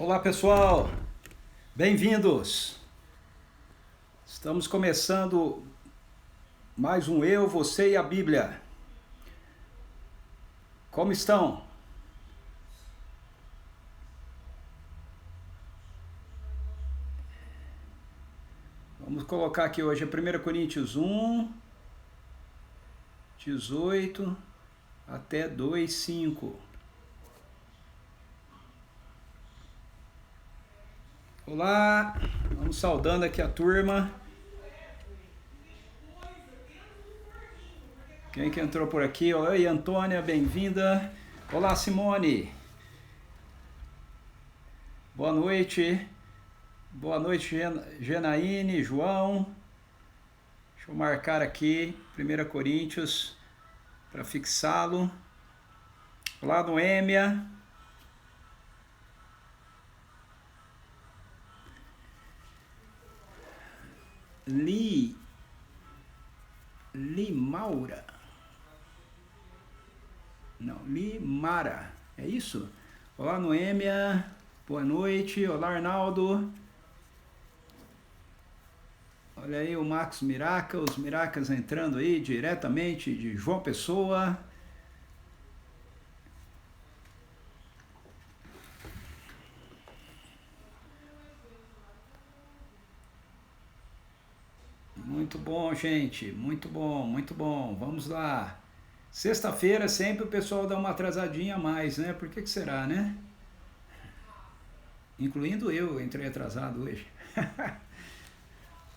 Olá pessoal, bem-vindos! Estamos começando mais um Eu, Você e a Bíblia. Como estão? Vamos colocar aqui hoje a 1 Coríntios 1, 18 até 2:5. Olá, vamos saudando aqui a turma. Quem que entrou por aqui? Oi, Antônia, bem-vinda. Olá, Simone. Boa noite. Boa noite, Genaíne, João. Deixa eu marcar aqui 1 Coríntios para fixá-lo. Olá, Noêmia. Limaura. Não, Limara. É isso? Olá, Noêmia. Boa noite. Olá, Arnaldo. Olha aí o Max Miraca, os Miracas entrando aí diretamente de João Pessoa. Muito bom, gente. Muito bom, muito bom. Vamos lá. Sexta-feira sempre o pessoal dá uma atrasadinha a mais, né? Por que será, né? Incluindo eu, entrei atrasado hoje.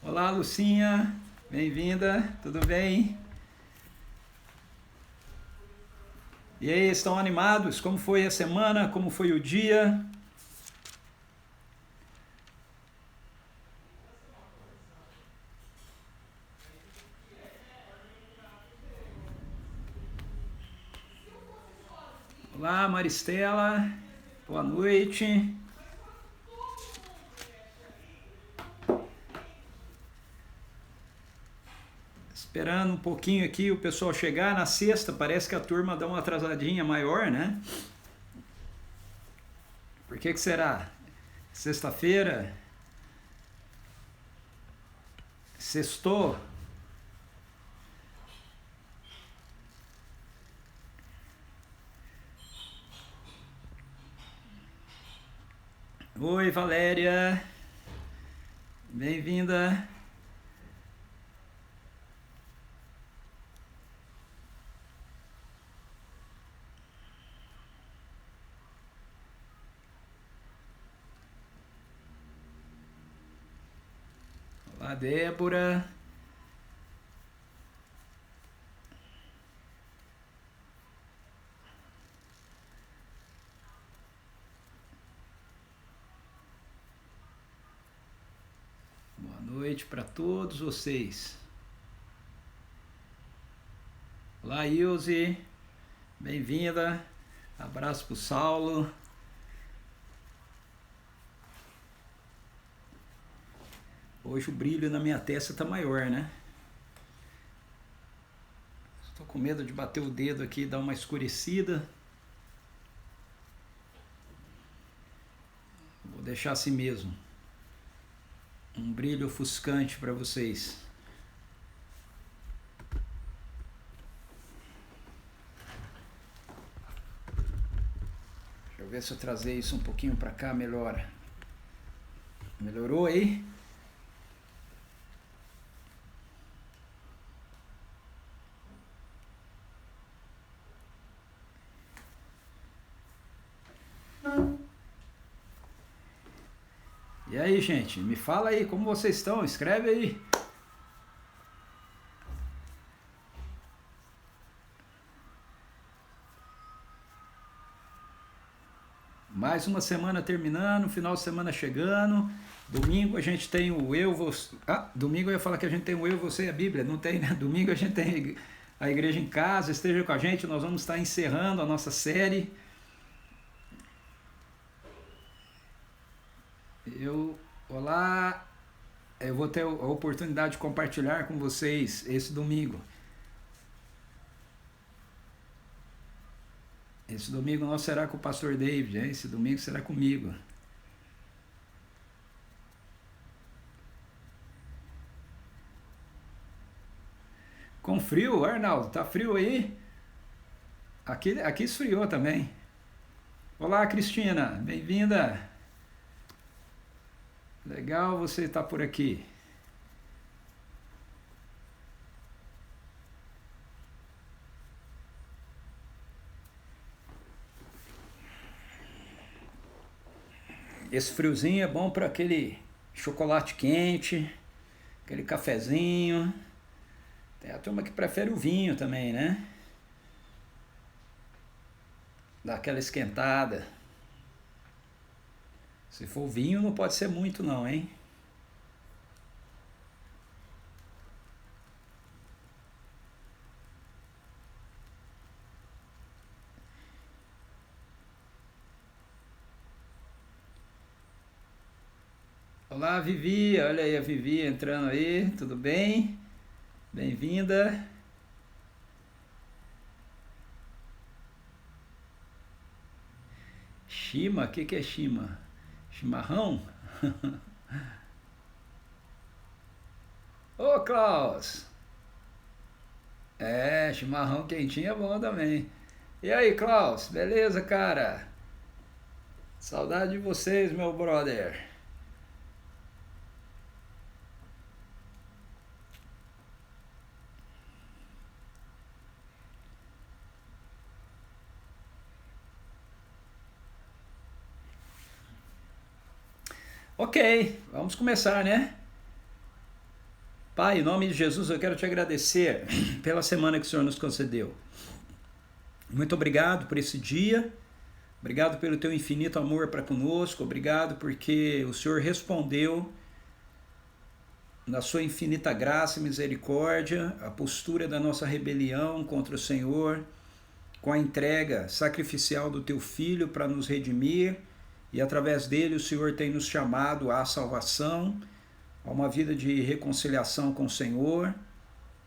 Olá, Lucinha. Bem-vinda. Tudo bem? E aí, estão animados? Como foi a semana? Como foi o dia? Olá, Maristela. Boa noite. Esperando um pouquinho aqui o pessoal chegar. Na sexta parece que a turma dá uma atrasadinha maior, né? Por que será? Sexta-feira? Sextou? Oi, Valéria. Bem-vinda. Olá, Débora. Boa noite para todos vocês. Olá, Ilse. Bem-vinda. Abraço pro Saulo. Hoje o brilho na minha testa tá maior, né? Estou com medo de bater o dedo aqui e dar uma escurecida. Vou deixar assim mesmo. Um brilho ofuscante para vocês. Deixa eu ver se eu trazer isso um pouquinho para cá, melhora. Melhorou aí? E aí, gente, me fala aí como vocês estão, escreve aí. Mais uma semana terminando, final de semana chegando. Domingo a gente tem o Eu, Você... domingo eu ia falar que a gente tem o Eu, Você e a Bíblia. Não tem, né? Domingo a gente tem a Igreja em Casa. Esteja com a gente, nós vamos estar encerrando a nossa série. Olá, eu vou ter a oportunidade de compartilhar com vocês esse domingo. Esse domingo não será com o pastor David, esse domingo será comigo. frio, Arnaldo, tá frio aí? Aqui esfriou também. Olá, Cristina, bem-vinda. Legal você estar por aqui. Esse friozinho é bom para aquele chocolate quente, aquele cafezinho. Tem a turma que prefere o vinho também, né? Dá aquela esquentada. Se for vinho, não pode ser muito não, hein? Olá, Vivi. Olha aí a Vivi entrando aí. Tudo bem? Bem-vinda. Shima? O que é Shima? Chimarrão? Ô, Klaus! É, chimarrão quentinho é bom também. E aí, Klaus? Beleza, cara? Saudade de vocês, meu brother. Ok, vamos começar, né? Pai, em nome de Jesus, eu quero te agradecer pela semana que o Senhor nos concedeu. Muito obrigado por esse dia. Obrigado pelo teu infinito amor para conosco. Obrigado porque o Senhor respondeu na sua infinita graça e misericórdia a postura da nossa rebelião contra o Senhor, com a entrega sacrificial do teu Filho para nos redimir, e através dele o Senhor tem nos chamado à salvação, a uma vida de reconciliação com o Senhor,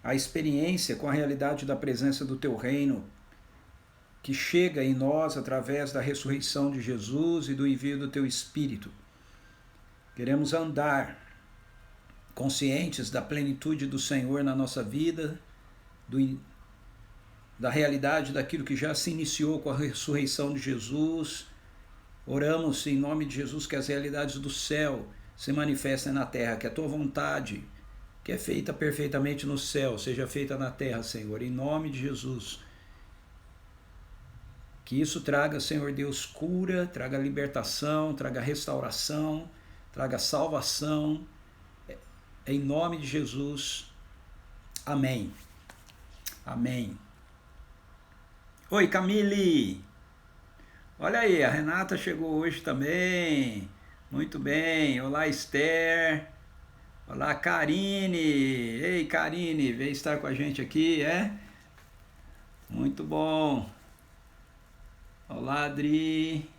a experiência com a realidade da presença do teu reino, que chega em nós através da ressurreição de Jesus e do envio do teu Espírito. Queremos andar conscientes da plenitude do Senhor na nossa vida, da realidade daquilo que já se iniciou com a ressurreição de Jesus. Oramos em nome de Jesus que as realidades do céu se manifestem na terra, que a tua vontade, que é feita perfeitamente no céu, seja feita na terra, Senhor, em nome de Jesus. Que isso traga, Senhor Deus, cura, traga libertação, traga restauração, traga salvação, em nome de Jesus. Amém. Amém. Oi, Camille. Olha aí, a Renata chegou hoje também. Muito bem. Olá, Esther. Olá, Karine. Ei, Karine, vem estar com a gente aqui, é? Muito bom. Olá, Adri.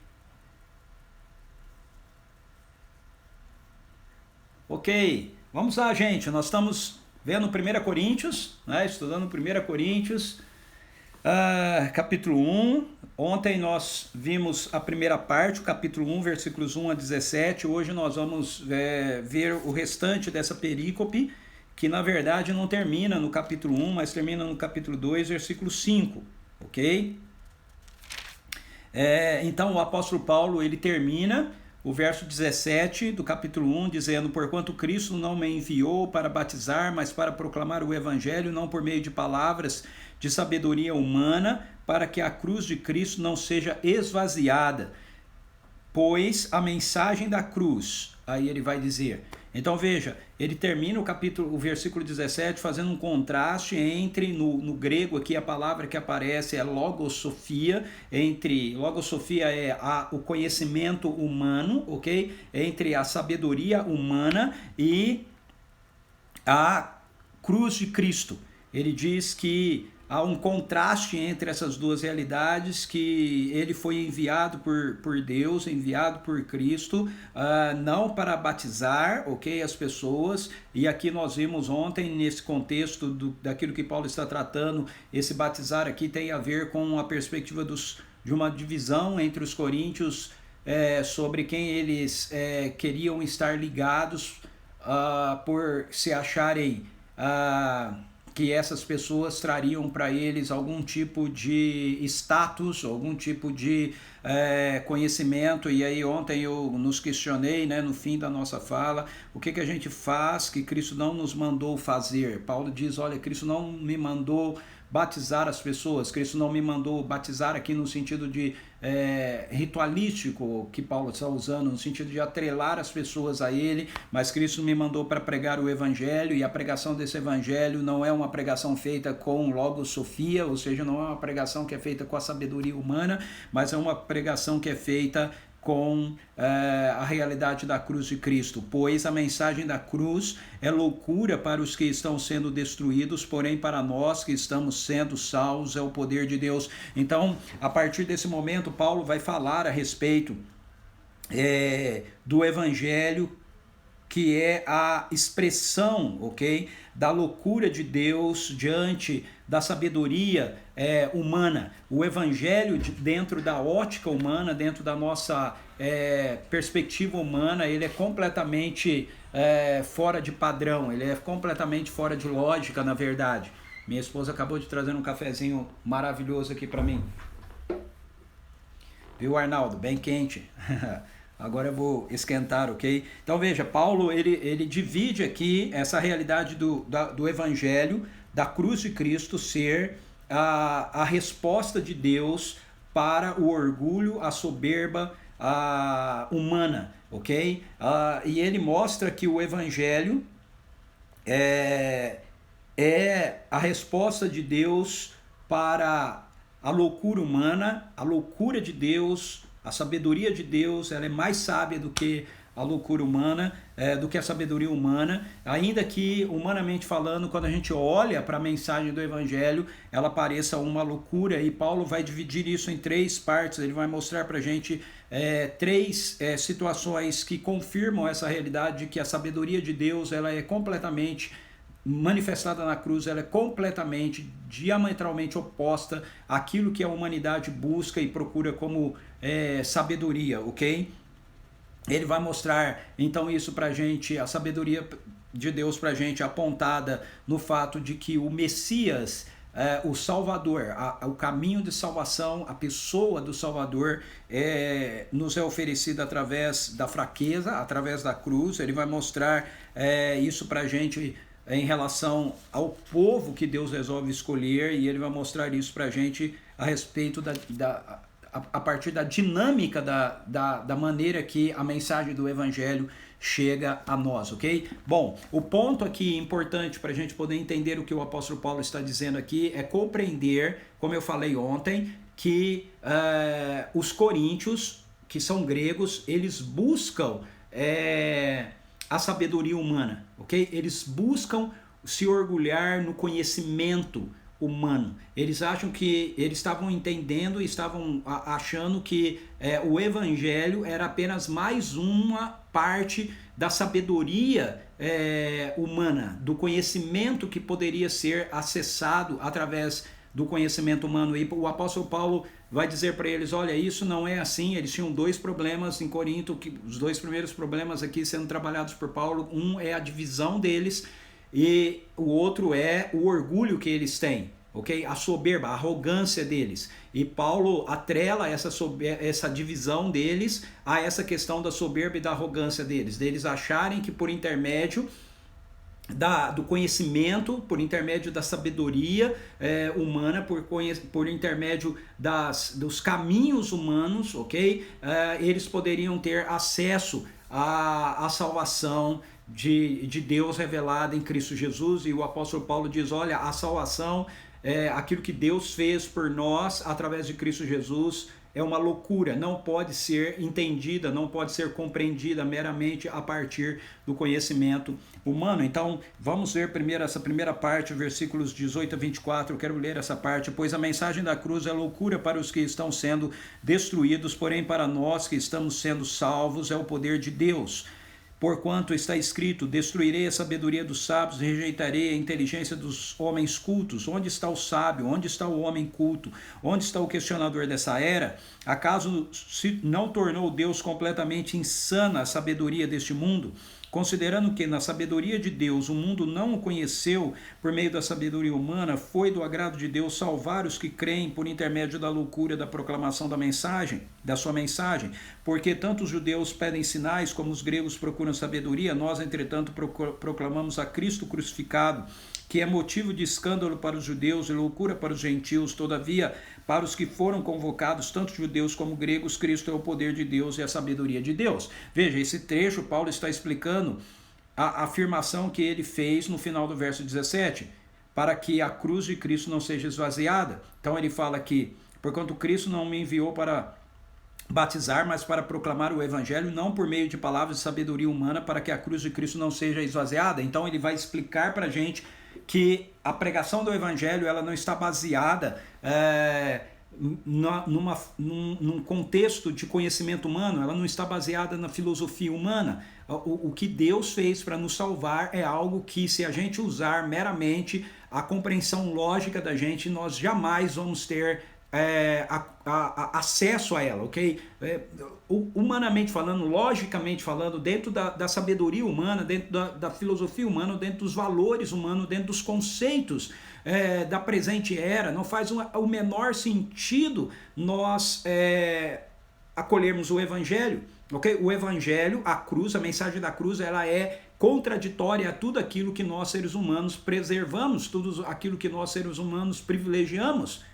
Ok, vamos lá, gente. Nós estamos vendo 1 Coríntios, né? Estudando 1 Coríntios, capítulo 1. Ontem nós vimos a primeira parte, o capítulo 1, versículos 1 a 17. Hoje nós vamos ver o restante dessa perícope, que na verdade não termina no capítulo 1, mas termina no capítulo 2, versículo 5, ok? Então o apóstolo Paulo, ele termina o verso 17 do capítulo 1, dizendo: porquanto Cristo não me enviou para batizar, mas para proclamar o evangelho, não por meio de palavras de sabedoria humana, para que a cruz de Cristo não seja esvaziada, pois a mensagem da cruz, aí ele vai dizer. Então veja, ele termina o versículo 17 fazendo um contraste entre, no grego aqui a palavra que aparece é logossofia, logossofia é o conhecimento humano, ok? Entre a sabedoria humana e a cruz de Cristo. Ele diz que há um contraste entre essas duas realidades, que ele foi enviado por Deus, enviado por Cristo, não para batizar, ok, as pessoas, e aqui nós vimos ontem, nesse contexto daquilo que Paulo está tratando, esse batizar aqui tem a ver com a perspectiva de uma divisão entre os coríntios sobre quem eles queriam estar ligados por se acharem que essas pessoas trariam para eles algum tipo de status, algum tipo de conhecimento. E aí ontem eu nos questionei, né, no fim da nossa fala, o que a gente faz que Cristo não nos mandou fazer. Paulo diz, olha, Cristo não me mandou batizar as pessoas, Cristo não me mandou batizar aqui no sentido de ritualístico, que Paulo está usando, no sentido de atrelar as pessoas a ele, mas Cristo me mandou para pregar o evangelho, e a pregação desse evangelho não é uma pregação feita com logosofia, ou seja, não é uma pregação que é feita com a sabedoria humana, mas é uma pregação que é feita com a realidade da cruz de Cristo, pois a mensagem da cruz é loucura para os que estão sendo destruídos, porém para nós que estamos sendo salvos é o poder de Deus. Então, a partir desse momento, Paulo vai falar a respeito do evangelho, que é a expressão, ok, da loucura de Deus diante da sabedoria humana. O evangelho, dentro da ótica humana, dentro da nossa perspectiva humana, ele é completamente fora de padrão, ele é completamente fora de lógica, na verdade. Minha esposa acabou de trazer um cafezinho maravilhoso aqui para mim. Viu, Arnaldo? Bem quente. Agora eu vou esquentar, ok? Então veja, Paulo ele divide aqui essa realidade do evangelho, da cruz de Cristo ser a resposta de Deus para o orgulho, a soberba humana, ok? E ele mostra que o evangelho é a resposta de Deus para a loucura humana, a loucura de Deus. A sabedoria de Deus, ela é mais sábia do que a loucura humana, do que a sabedoria humana, ainda que, humanamente falando, quando a gente olha para a mensagem do Evangelho, ela pareça uma loucura, e Paulo vai dividir isso em 3 partes, ele vai mostrar para a gente 3 situações que confirmam essa realidade de que a sabedoria de Deus, ela é completamente manifestada na cruz, ela é completamente, diametralmente oposta àquilo que a humanidade busca e procura como sabedoria, ok? Ele vai mostrar então isso pra gente, a sabedoria de Deus pra gente apontada no fato de que o Messias, o Salvador, o caminho de salvação, a pessoa do Salvador nos é oferecida através da fraqueza, através da cruz. Ele vai mostrar isso pra gente em relação ao povo que Deus resolve escolher, e ele vai mostrar isso pra gente a respeito a partir da dinâmica da maneira que a mensagem do Evangelho chega a nós, ok? Bom, o ponto aqui importante para a gente poder entender o que o apóstolo Paulo está dizendo aqui é compreender, como eu falei ontem, que os coríntios, que são gregos, eles buscam a sabedoria humana, ok? Eles buscam se orgulhar no conhecimento humano. Eles acham que eles estavam entendendo e estavam achando que o evangelho era apenas mais uma parte da sabedoria humana, do conhecimento que poderia ser acessado através do conhecimento humano. E o apóstolo Paulo vai dizer para eles, olha, isso não é assim. Eles tinham 2 problemas em Corinto, os 2 primeiros problemas aqui sendo trabalhados por Paulo, um é a divisão deles, e o outro é o orgulho que eles têm, ok? A soberba, a arrogância deles. E Paulo atrela essa divisão deles a essa questão da soberba e da arrogância deles acharem que por intermédio do conhecimento, por intermédio da sabedoria humana, por intermédio dos caminhos humanos, ok? Eles poderiam ter acesso à salvação de Deus revelada em Cristo Jesus. E o apóstolo Paulo diz, olha, a salvação, aquilo que Deus fez por nós através de Cristo Jesus, é uma loucura, não pode ser entendida, não pode ser compreendida meramente a partir do conhecimento humano. Então, vamos ver primeiro essa primeira parte, versículos 18 a 24, eu quero ler essa parte. Pois a mensagem da cruz é loucura para os que estão sendo destruídos, porém para nós que estamos sendo salvos é o poder de Deus. Porquanto está escrito, destruirei a sabedoria dos sábios, rejeitarei a inteligência dos homens cultos. Onde está o sábio? Onde está o homem culto? Onde está o questionador dessa era? Acaso se não tornou Deus completamente insana a sabedoria deste mundo? considerando que na sabedoria de Deus o mundo não o conheceu por meio da sabedoria humana, foi do agrado de Deus salvar os que creem por intermédio da loucura da proclamação da sua mensagem, porque tanto os judeus pedem sinais como os gregos procuram sabedoria, nós entretanto proclamamos a Cristo crucificado, que é motivo de escândalo para os judeus e loucura para os gentios, todavia para os que foram convocados, tanto judeus como gregos, Cristo é o poder de Deus e a sabedoria de Deus. Veja, esse trecho Paulo está explicando a afirmação que ele fez no final do verso 17, para que a cruz de Cristo não seja esvaziada. Então ele fala que, porquanto Cristo não me enviou para batizar, mas para proclamar o evangelho, não por meio de palavras de sabedoria humana, para que a cruz de Cristo não seja esvaziada. Então ele vai explicar para a gente que a pregação do evangelho ela não está baseada num contexto de conhecimento humano, ela não está baseada na filosofia humana. O que Deus fez para nos salvar é algo que, se a gente usar meramente a compreensão lógica da gente, nós jamais vamos ter acesso a ela, ok? Humanamente falando, logicamente falando, dentro da sabedoria humana, dentro da filosofia humana, dentro dos valores humanos, dentro dos conceitos da presente era, não faz o menor sentido nós acolhermos o evangelho, ok? O evangelho, a cruz, a mensagem da cruz, ela é contraditória a tudo aquilo que nós seres humanos preservamos, tudo aquilo que nós seres humanos privilegiamos.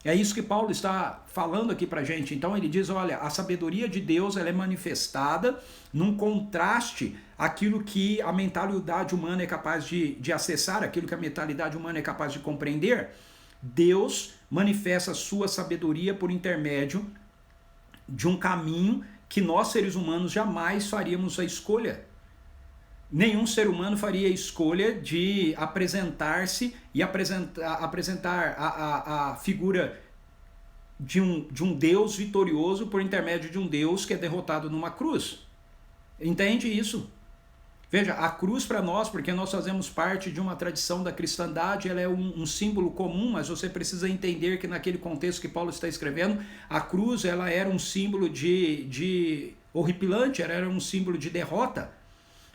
É isso que Paulo está falando aqui para a gente. Então ele diz, olha, a sabedoria de Deus ela é manifestada num contraste àquilo que a mentalidade humana é capaz de acessar, aquilo que a mentalidade humana é capaz de compreender. Deus manifesta a sua sabedoria por intermédio de um caminho que nós seres humanos jamais faríamos a escolha. Nenhum ser humano faria a escolha de apresentar-se e apresentar a figura de um Deus vitorioso por intermédio de um Deus que é derrotado numa cruz. Entende isso? Veja, a cruz para nós, porque nós fazemos parte de uma tradição da cristandade, ela é um símbolo comum, mas você precisa entender que naquele contexto que Paulo está escrevendo, a cruz ela era um símbolo de horripilante, ela era um símbolo de derrota.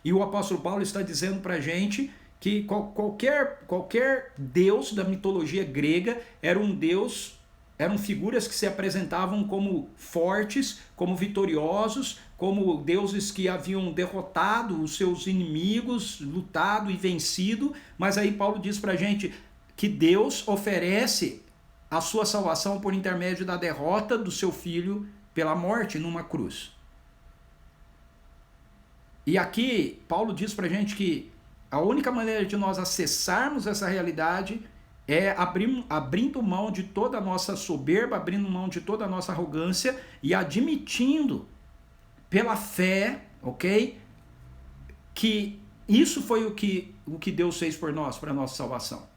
E o apóstolo Paulo está dizendo para a gente que qualquer deus da mitologia grega eram figuras que se apresentavam como fortes, como vitoriosos, como deuses que haviam derrotado os seus inimigos, lutado e vencido. Mas aí Paulo diz para a gente que Deus oferece a sua salvação por intermédio da derrota do seu filho pela morte numa cruz. E aqui, Paulo diz pra gente que a única maneira de nós acessarmos essa realidade é abrindo mão de toda a nossa soberba, abrindo mão de toda a nossa arrogância e admitindo pela fé, ok? Que isso foi o que Deus fez por nós, para a nossa salvação.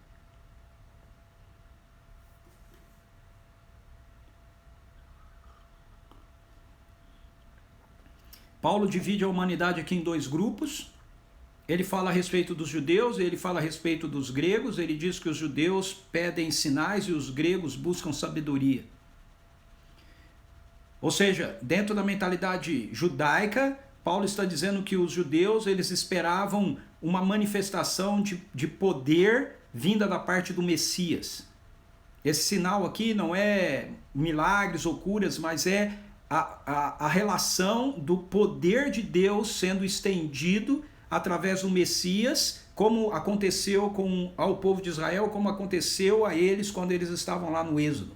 Paulo divide a humanidade aqui em dois grupos. Ele fala a respeito dos judeus, ele fala a respeito dos gregos. Ele diz que os judeus pedem sinais e os gregos buscam sabedoria. Ou seja, dentro da mentalidade judaica, Paulo está dizendo que os judeus eles esperavam uma manifestação de poder vinda da parte do Messias. Esse sinal aqui não é milagres ou curas, mas é a relação do poder de Deus sendo estendido através do Messias, como aconteceu ao povo de Israel, como aconteceu a eles quando eles estavam lá no Êxodo.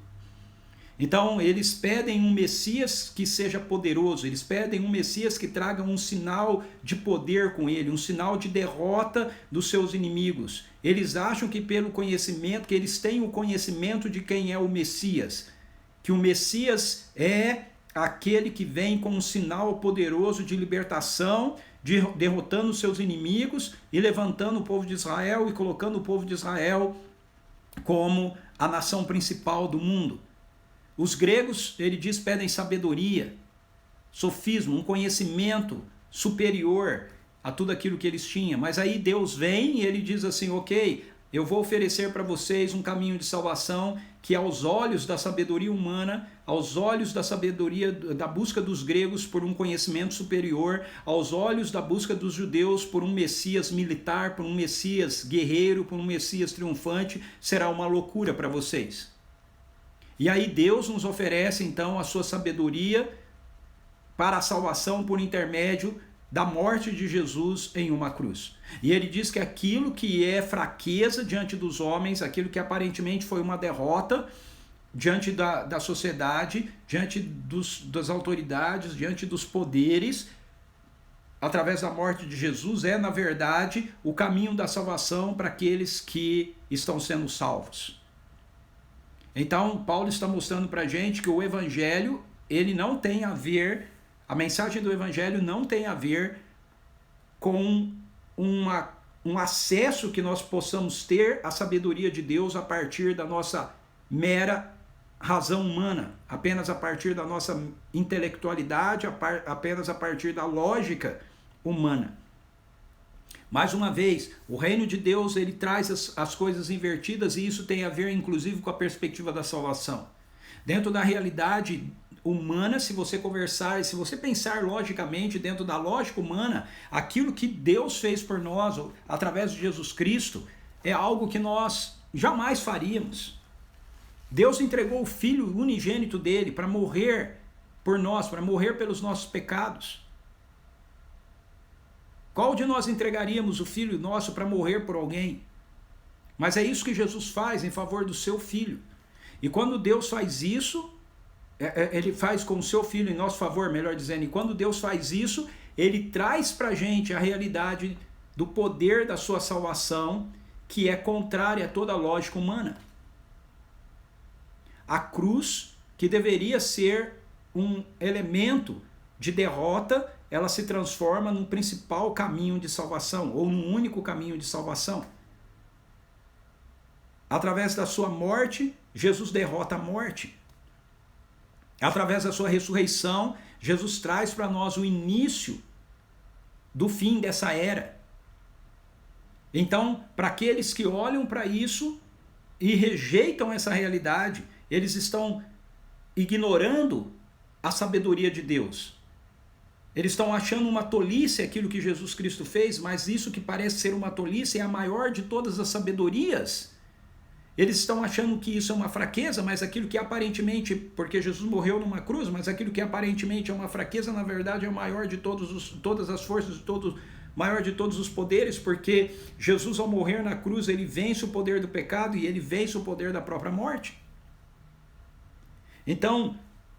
Então eles pedem um Messias que seja poderoso, eles pedem um Messias que traga um sinal de poder com ele, um sinal de derrota dos seus inimigos. Eles acham que pelo conhecimento, que eles têm o conhecimento de quem é o Messias, que o Messias é aquele que vem com um sinal poderoso de libertação, derrotando os seus inimigos e levantando o povo de Israel e colocando o povo de Israel como a nação principal do mundo. Os gregos, ele diz, pedem sabedoria, sofismo, um conhecimento superior a tudo aquilo que eles tinham. Mas aí Deus vem e ele diz assim, ok, eu vou oferecer para vocês um caminho de salvação que aos olhos da sabedoria humana, aos olhos da sabedoria da busca dos gregos por um conhecimento superior, aos olhos da busca dos judeus por um Messias militar, por um Messias guerreiro, por um Messias triunfante, será uma loucura para vocês. E aí Deus nos oferece então a sua sabedoria para a salvação por intermédio da morte de Jesus em uma cruz. E ele diz que aquilo que é fraqueza diante dos homens, aquilo que aparentemente foi uma derrota diante da sociedade, diante das autoridades, diante dos poderes, através da morte de Jesus, é na verdade o caminho da salvação para aqueles que estão sendo salvos. Então Paulo está mostrando para a gente que o evangelho, ele não tem a ver, a mensagem do evangelho não tem a ver com um acesso que nós possamos ter à sabedoria de Deus a partir da nossa mera razão humana, apenas a partir da nossa intelectualidade, apenas a partir da lógica humana. Mais uma vez, o reino de Deus, ele traz as coisas invertidas, e isso tem a ver inclusive com a perspectiva da salvação. Dentro da realidade humana, se você conversar, se você pensar logicamente dentro da lógica humana, aquilo que Deus fez por nós através de Jesus Cristo é algo que nós jamais faríamos. Deus entregou o Filho unigênito dele para morrer por nós, para morrer pelos nossos pecados. Qual de nós entregaríamos o Filho nosso para morrer por alguém? Mas é isso que Jesus faz em favor do seu Filho. E quando Deus faz isso, ele faz com o seu Filho em nosso favor, melhor dizendo, e quando Deus faz isso, ele traz para a gente a realidade do poder da sua salvação, que é contrária a toda a lógica humana. A cruz, que deveria ser um elemento de derrota, ela se transforma num principal caminho de salvação, ou num único caminho de salvação. Através da sua morte, Jesus derrota a morte. Através da sua ressurreição, Jesus traz para nós o início do fim dessa era. Então, para aqueles que olham para isso e rejeitam essa realidade, eles estão ignorando a sabedoria de Deus. Eles estão achando uma tolice aquilo que Jesus Cristo fez, mas isso que parece ser uma tolice é a maior de todas as sabedorias. Eles estão achando que isso é uma fraqueza, mas aquilo que aparentemente, porque Jesus morreu numa cruz, mas aquilo que aparentemente é uma fraqueza, na verdade é o maior de todas as forças, maior de todos os poderes, porque Jesus, ao morrer na cruz, ele vence o poder do pecado e ele vence o poder da própria morte. Então,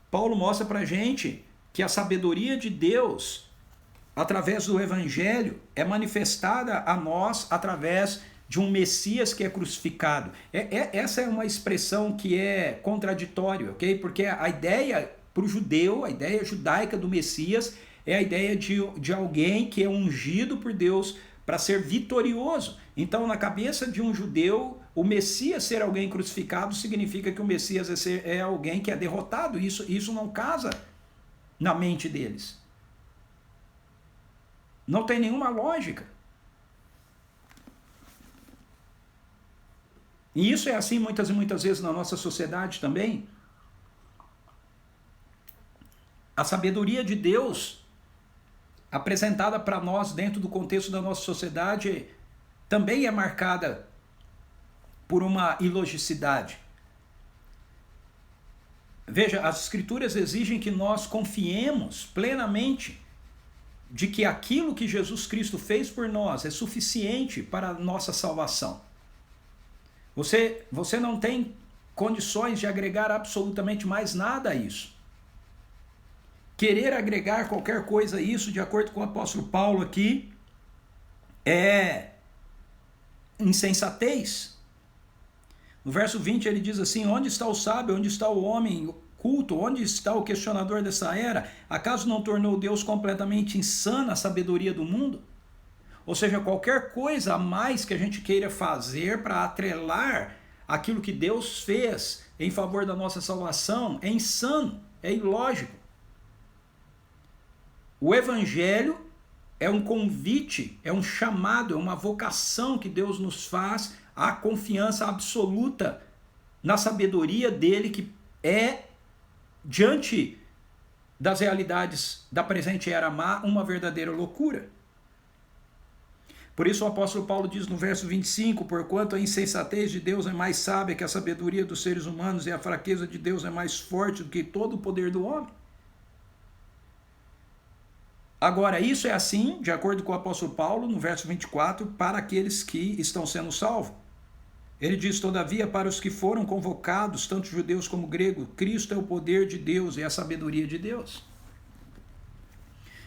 Paulo mostra para a gente que a sabedoria de Deus, através do Evangelho, é manifestada a nós através de um Messias que é crucificado. Essa é uma expressão que é contraditória, ok? Porque a ideia para o judeu, a ideia judaica do Messias, é a ideia de alguém que é ungido por Deus para ser vitorioso. Então, na cabeça de um judeu, o Messias ser alguém crucificado significa que o Messias é alguém que é derrotado. Isso não casa na mente deles. Não tem nenhuma lógica. E isso é assim muitas e muitas vezes na nossa sociedade também. A sabedoria de Deus, apresentada para nós dentro do contexto da nossa sociedade, também é marcada por uma ilogicidade. Veja, as Escrituras exigem que nós confiemos plenamente de que aquilo que Jesus Cristo fez por nós é suficiente para a nossa salvação. Você não tem condições de agregar absolutamente mais nada a isso. Querer agregar qualquer coisa a isso, de acordo com o apóstolo Paulo aqui, é insensatez. No verso 20 ele diz assim: onde está o sábio, onde está o homem culto, onde está o questionador dessa era? Acaso não tornou Deus completamente insana a sabedoria do mundo? Ou seja, qualquer coisa a mais que a gente queira fazer para atrelar aquilo que Deus fez em favor da nossa salvação é insano, é ilógico. O Evangelho é um convite, é um chamado, é uma vocação que Deus nos faz a confiança absoluta na sabedoria dele, que é, diante das realidades da presente era má, uma verdadeira loucura. Por isso o apóstolo Paulo diz no verso 25, porquanto a insensatez de Deus é mais sábia que a sabedoria dos seres humanos e a fraqueza de Deus é mais forte do que todo o poder do homem. Agora, isso é assim, de acordo com o apóstolo Paulo, no verso 24, para aqueles que estão sendo salvos. Ele diz, todavia, para os que foram convocados, tanto judeus como gregos, Cristo é o poder de Deus e a sabedoria de Deus.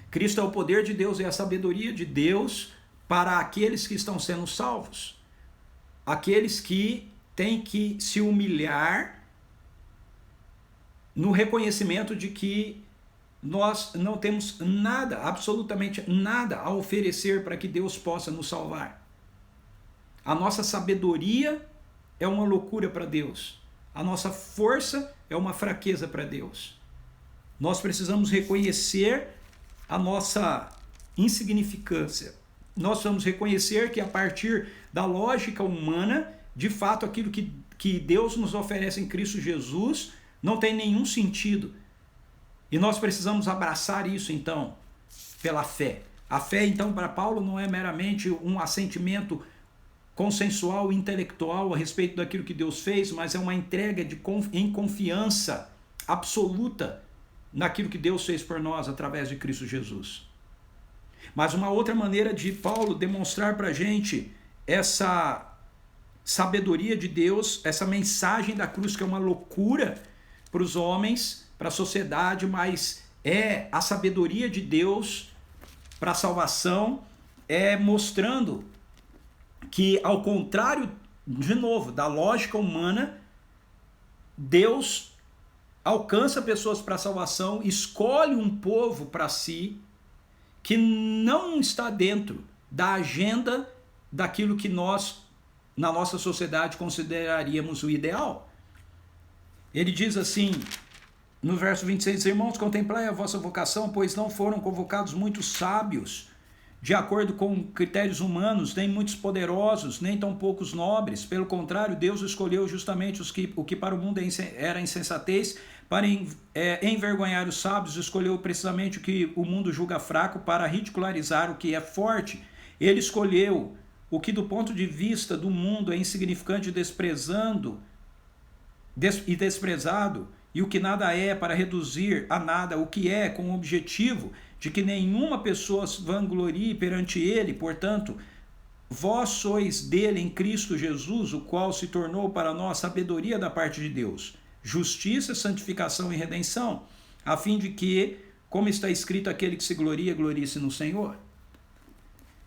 Cristo é o poder de Deus e a sabedoria de Deus para aqueles que estão sendo salvos. Aqueles que têm que se humilhar no reconhecimento de que nós não temos nada, absolutamente nada a oferecer para que Deus possa nos salvar. A nossa sabedoria é uma loucura para Deus. A nossa força é uma fraqueza para Deus. Nós precisamos reconhecer a nossa insignificância. Nós vamos reconhecer que a partir da lógica humana, de fato, aquilo que Deus nos oferece em Cristo Jesus não tem nenhum sentido. E nós precisamos abraçar isso, então, pela fé. A fé, então, para Paulo não é meramente um assentimento consensual e intelectual a respeito daquilo que Deus fez, mas é uma entrega em confiança absoluta naquilo que Deus fez por nós através de Cristo Jesus. Mas uma outra maneira de Paulo demonstrar para a gente essa sabedoria de Deus, essa mensagem da cruz que é uma loucura para os homens, para a sociedade, mas é a sabedoria de Deus para a salvação, é mostrando que, ao contrário, de novo, da lógica humana, Deus alcança pessoas para a salvação, escolhe um povo para si, que não está dentro da agenda daquilo que nós, na nossa sociedade, consideraríamos o ideal. Ele diz assim, no verso 26, irmãos, contemplai a vossa vocação, pois não foram convocados muitos sábios, de acordo com critérios humanos, nem muitos poderosos, nem tão poucos nobres. Pelo contrário, Deus escolheu justamente o que para o mundo era insensatez, para envergonhar os sábios, escolheu precisamente o que o mundo julga fraco para ridicularizar o que é forte. Ele escolheu o que do ponto de vista do mundo é insignificante e desprezado, e o que nada é, para reduzir a nada o que é, com o objetivo de que nenhuma pessoa se vanglorie perante ele. Portanto, vós sois dele em Cristo Jesus, o qual se tornou para nós sabedoria da parte de Deus, justiça, santificação e redenção, a fim de que, como está escrito, aquele que se gloria, glorie-se no Senhor.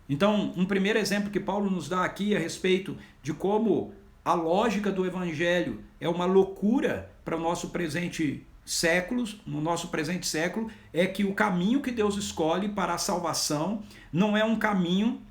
Então, um primeiro exemplo que Paulo nos dá aqui a respeito de como a lógica do evangelho é uma loucura para o nosso presente século, no nosso presente século, é que o caminho que Deus escolhe para a salvação não é um caminho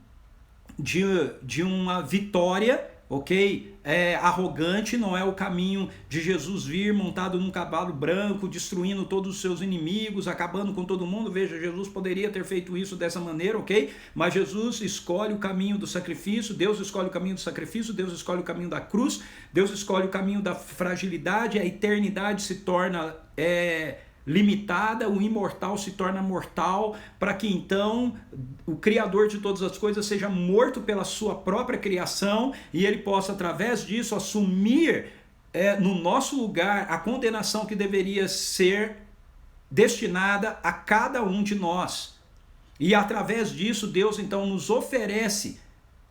de uma vitória, ok? Arrogante, não é o caminho de Jesus vir montado num cavalo branco, destruindo todos os seus inimigos, acabando com todo mundo. Veja, Jesus poderia ter feito isso dessa maneira, ok? Mas Jesus escolhe o caminho do sacrifício, Deus escolhe o caminho do sacrifício, Deus escolhe o caminho da cruz, Deus escolhe o caminho da fragilidade, a eternidade se torna limitada, o imortal se torna mortal, para que então o Criador de todas as coisas seja morto pela sua própria criação e ele possa, através disso, assumir no nosso lugar a condenação que deveria ser destinada a cada um de nós. E através disso, Deus então nos oferece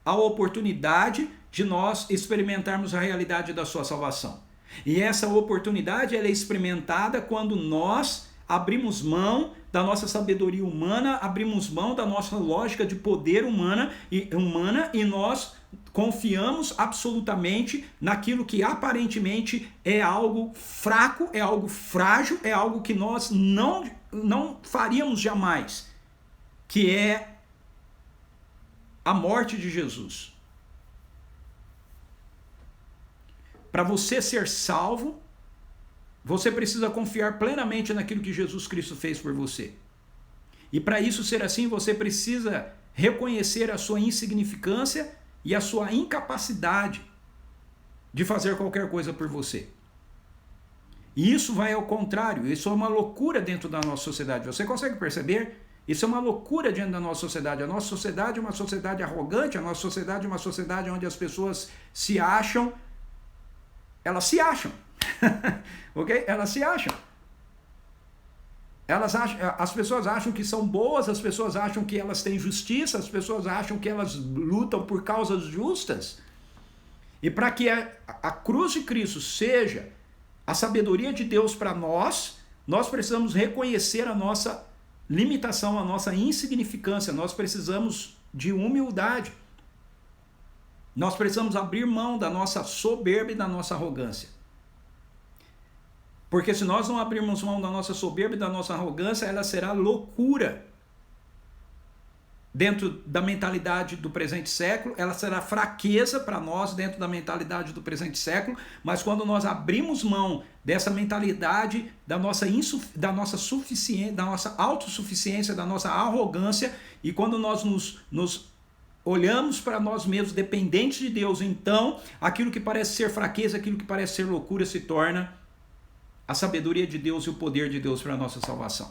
a oportunidade de nós experimentarmos a realidade da sua salvação. E essa oportunidade ela é experimentada quando nós abrimos mão da nossa sabedoria humana, abrimos mão da nossa lógica de poder humana e nós confiamos absolutamente naquilo que aparentemente é algo fraco, é algo frágil, é algo que nós não faríamos jamais, que é a morte de Jesus. Para você ser salvo, você precisa confiar plenamente naquilo que Jesus Cristo fez por você. E para isso ser assim, você precisa reconhecer a sua insignificância e a sua incapacidade de fazer qualquer coisa por você. E isso vai ao contrário, isso é uma loucura dentro da nossa sociedade. Você consegue perceber? Isso é uma loucura diante da nossa sociedade. A nossa sociedade é uma sociedade arrogante, a nossa sociedade é uma sociedade onde as pessoas se acham, elas se acham, ok? Elas se acham. As pessoas acham que são boas, as pessoas acham que elas têm justiça, as pessoas acham que elas lutam por causas justas. E para que a cruz de Cristo seja a sabedoria de Deus para nós, nós precisamos reconhecer a nossa limitação, a nossa insignificância, nós precisamos de humildade. Nós precisamos abrir mão da nossa soberba e da nossa arrogância. Porque se nós não abrirmos mão da nossa soberba e da nossa arrogância, ela será loucura dentro da mentalidade do presente século, ela será fraqueza para nós dentro da mentalidade do presente século, mas quando nós abrimos mão dessa mentalidade da nossa suficiência, da nossa autossuficiência, da nossa arrogância, e quando nós nos olhamos para nós mesmos dependentes de Deus, então aquilo que parece ser fraqueza, aquilo que parece ser loucura se torna a sabedoria de Deus e o poder de Deus para a nossa salvação.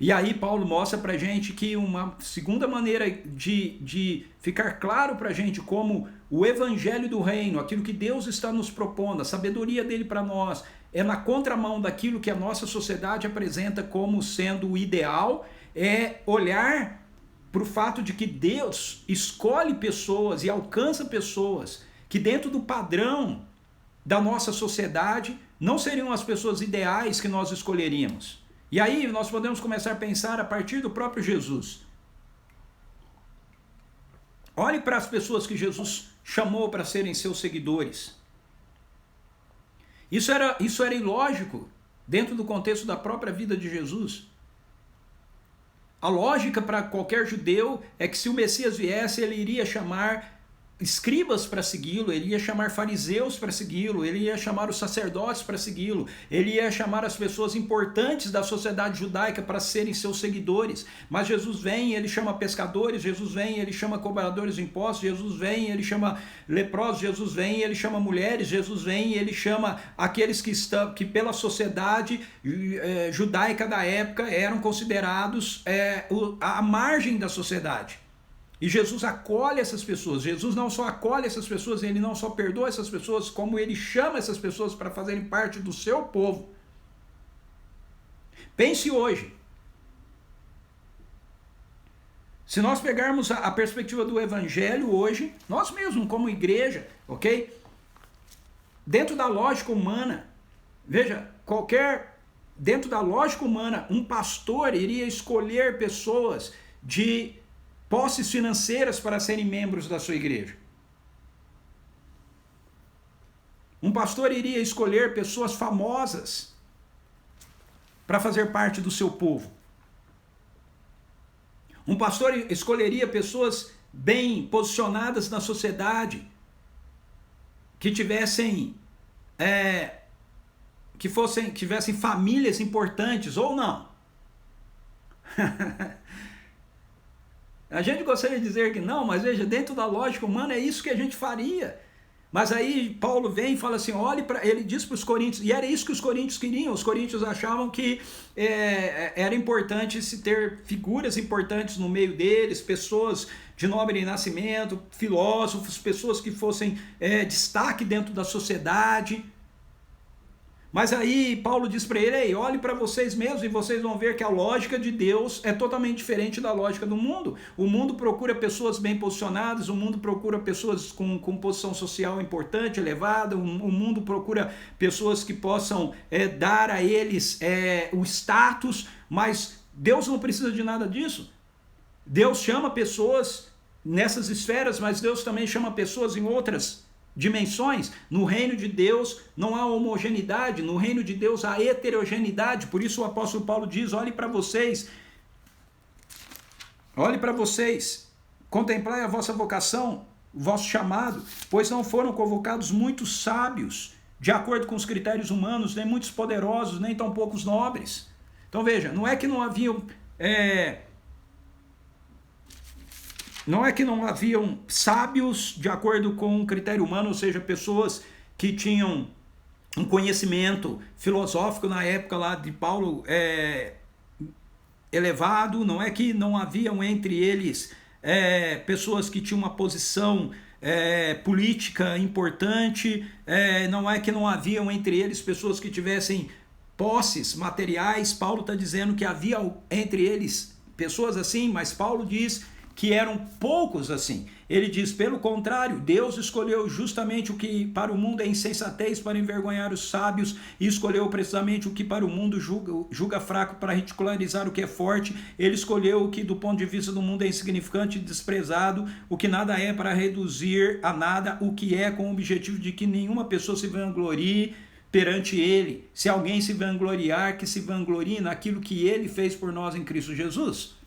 E aí Paulo mostra para a gente que uma segunda maneira de ficar claro para a gente como o evangelho do reino, aquilo que Deus está nos propondo, a sabedoria dele para nós, é na contramão daquilo que a nossa sociedade apresenta como sendo o ideal, é olhar para o fato de que Deus escolhe pessoas e alcança pessoas que dentro do padrão da nossa sociedade não seriam as pessoas ideais que nós escolheríamos. E aí nós podemos começar a pensar a partir do próprio Jesus. Olhe para as pessoas que Jesus chamou para serem seus seguidores. Isso era ilógico dentro do contexto da própria vida de Jesus. A lógica para qualquer judeu é que se o Messias viesse, ele iria chamar escribas para segui-lo, ele ia chamar fariseus para segui-lo, ele ia chamar os sacerdotes para segui-lo, ele ia chamar as pessoas importantes da sociedade judaica para serem seus seguidores. Mas Jesus vem e ele chama pescadores, Jesus vem e ele chama cobradores de impostos, Jesus vem e ele chama leprosos, Jesus vem e ele chama mulheres, Jesus vem e ele chama aqueles que pela sociedade judaica da época eram considerados a margem da sociedade. E Jesus acolhe essas pessoas. Jesus não só acolhe essas pessoas, ele não só perdoa essas pessoas, como ele chama essas pessoas para fazerem parte do seu povo. Pense hoje. Se nós pegarmos a perspectiva do evangelho hoje, nós mesmos como igreja, ok? Dentro da lógica humana, veja, dentro da lógica humana, um pastor iria escolher pessoas de posses financeiras para serem membros da sua igreja. Um pastor iria escolher pessoas famosas para fazer parte do seu povo. Um pastor escolheria pessoas bem posicionadas na sociedade, que tivessem tivessem famílias importantes ou não. A gente gostaria de dizer que não, mas veja, dentro da lógica humana é isso que a gente faria. Mas aí Paulo vem e fala assim, olhe para ele, diz para os coríntios, e era isso que os coríntios queriam. Os coríntios achavam que era importante se ter figuras importantes no meio deles, pessoas de nobre nascimento, filósofos, pessoas que fossem destaque dentro da sociedade. Mas aí Paulo diz para ele, ei, olhe para vocês mesmos e vocês vão ver que a lógica de Deus é totalmente diferente da lógica do mundo. O mundo procura pessoas bem posicionadas, o mundo procura pessoas com posição social importante, elevada, o mundo procura pessoas que possam dar a eles o status, mas Deus não precisa de nada disso. Deus chama pessoas nessas esferas, mas Deus também chama pessoas em outras dimensões. No reino de Deus não há homogeneidade, no reino de Deus há heterogeneidade. Por isso o apóstolo Paulo diz, olhe para vocês, contemplai a vossa vocação, o vosso chamado, pois não foram convocados muitos sábios, de acordo com os critérios humanos, nem muitos poderosos, nem tão poucos nobres. Então veja, não é que não haviam não é que não haviam sábios de acordo com um critério humano, ou seja, pessoas que tinham um conhecimento filosófico na época lá de Paulo elevado, não é que não haviam entre eles pessoas que tinham uma posição política importante, não é que não haviam entre eles pessoas que tivessem posses materiais. Paulo está dizendo que havia entre eles pessoas assim, mas Paulo diz que eram poucos assim. Ele diz, pelo contrário, Deus escolheu justamente o que para o mundo é insensatez para envergonhar os sábios, e escolheu precisamente o que para o mundo julga fraco para ridicularizar o que é forte. Ele escolheu o que do ponto de vista do mundo é insignificante e desprezado, o que nada é, para reduzir a nada o que é, com o objetivo de que nenhuma pessoa se vanglorie perante ele. Se alguém se vangloriar, que se vanglorie naquilo que ele fez por nós em Cristo Jesus.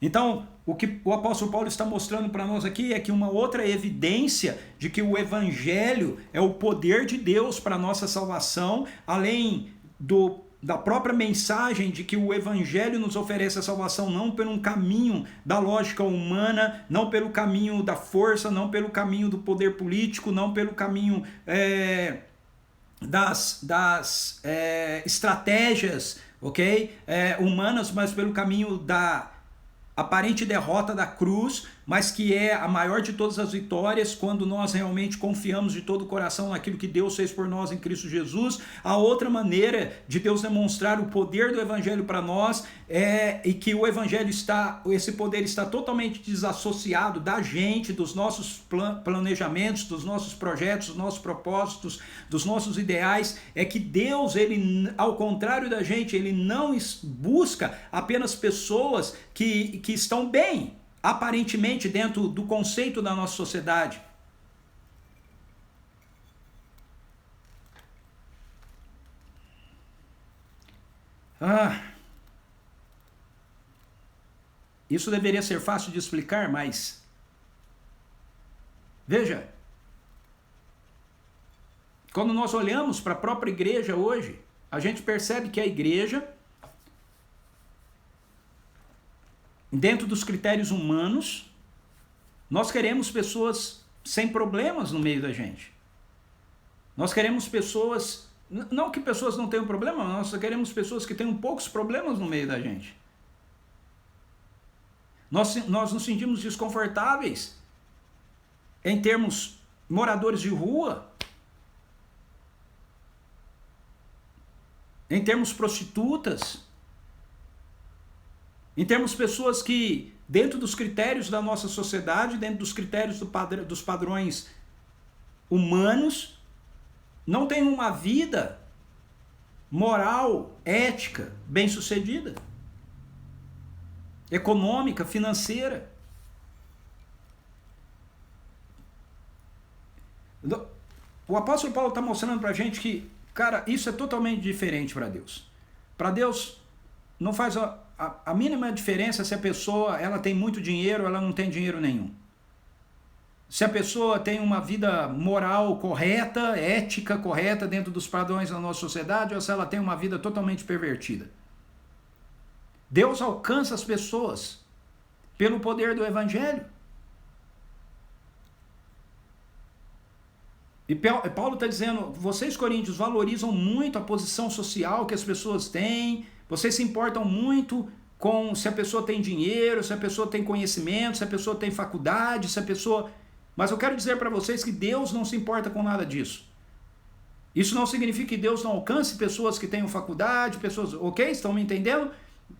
Então, o que o apóstolo Paulo está mostrando para nós aqui é que uma outra evidência de que o evangelho é o poder de Deus para a nossa salvação, além da própria mensagem de que o evangelho nos oferece a salvação não por um caminho da lógica humana, não pelo caminho da força, não pelo caminho do poder político, não pelo caminho das estratégias, ok? Humanas, mas pelo caminho da aparente derrota da cruz, mas que é a maior de todas as vitórias quando nós realmente confiamos de todo o coração naquilo que Deus fez por nós em Cristo Jesus. A outra maneira de Deus demonstrar o poder do evangelho para nós e que o evangelho esse poder está totalmente desassociado da gente, dos nossos planejamentos, dos nossos projetos, dos nossos propósitos, dos nossos ideais, é que Deus, ele, ao contrário da gente, ele não busca apenas pessoas que estão bem, aparentemente, dentro do conceito da nossa sociedade. Isso deveria ser fácil de explicar, mas veja, quando nós olhamos para a própria igreja hoje, a gente percebe que a igreja, dentro dos critérios humanos, nós queremos pessoas sem problemas no meio da gente. Nós queremos pessoas, não que pessoas não tenham problema, nós queremos pessoas que tenham poucos problemas no meio da gente. Nós nos sentimos desconfortáveis em termos moradores de rua, em termos prostitutas, em termos pessoas que, dentro dos critérios da nossa sociedade, dentro dos critérios dos padrões humanos, não têm uma vida moral, ética, bem-sucedida, econômica, financeira. O apóstolo Paulo está mostrando para a gente que, cara, isso é totalmente diferente para Deus. Para Deus, não faz a mínima diferença se a pessoa ela tem muito dinheiro ou ela não tem dinheiro nenhum. Se a pessoa tem uma vida moral correta, ética correta dentro dos padrões da nossa sociedade, ou se ela tem uma vida totalmente pervertida. Deus alcança as pessoas pelo poder do evangelho. E Paulo está dizendo, vocês coríntios valorizam muito a posição social que as pessoas têm, vocês se importam muito com se a pessoa tem dinheiro, se a pessoa tem conhecimento, se a pessoa tem faculdade, se a pessoa... Mas eu quero dizer para vocês que Deus não se importa com nada disso. Isso não significa que Deus não alcance pessoas que tenham faculdade, pessoas... Ok? Estão me entendendo?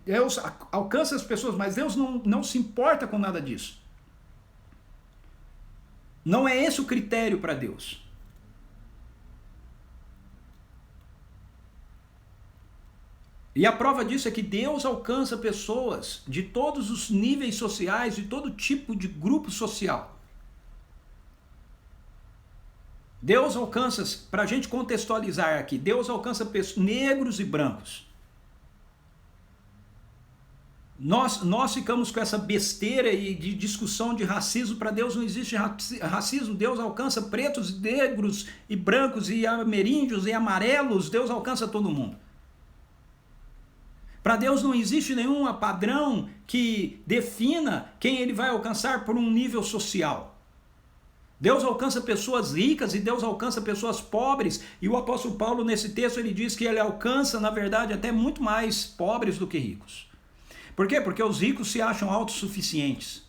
Deus alcança as pessoas, mas Deus não se importa com nada disso. Não é esse o critério para Deus. E a prova disso é que Deus alcança pessoas de todos os níveis sociais, de todo tipo de grupo social. Deus alcança, para a gente contextualizar aqui, Deus alcança negros e brancos. Nós ficamos com essa besteira e de discussão de racismo. Para Deus não existe racismo. Deus alcança pretos, negros e brancos e ameríndios e amarelos. Deus alcança todo mundo. Para Deus não existe nenhum padrão que defina quem ele vai alcançar por um nível social. Deus alcança pessoas ricas e Deus alcança pessoas pobres. E o apóstolo Paulo, nesse texto, ele diz que ele alcança, na verdade, até muito mais pobres do que ricos. Por quê? Porque os ricos se acham autossuficientes.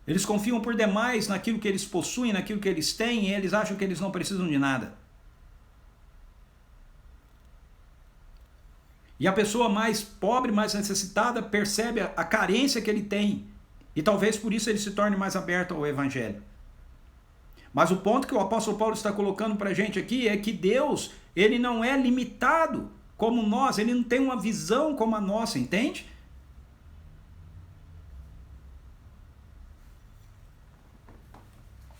Eles confiam por demais naquilo que eles possuem, naquilo que eles têm, e eles acham que eles não precisam de nada. E a pessoa mais pobre, mais necessitada, percebe a carência que ele tem. E talvez por isso ele se torne mais aberto ao evangelho. Mas o ponto que o apóstolo Paulo está colocando para a gente aqui é que Deus, ele não é limitado como nós, ele não tem uma visão como a nossa, entende?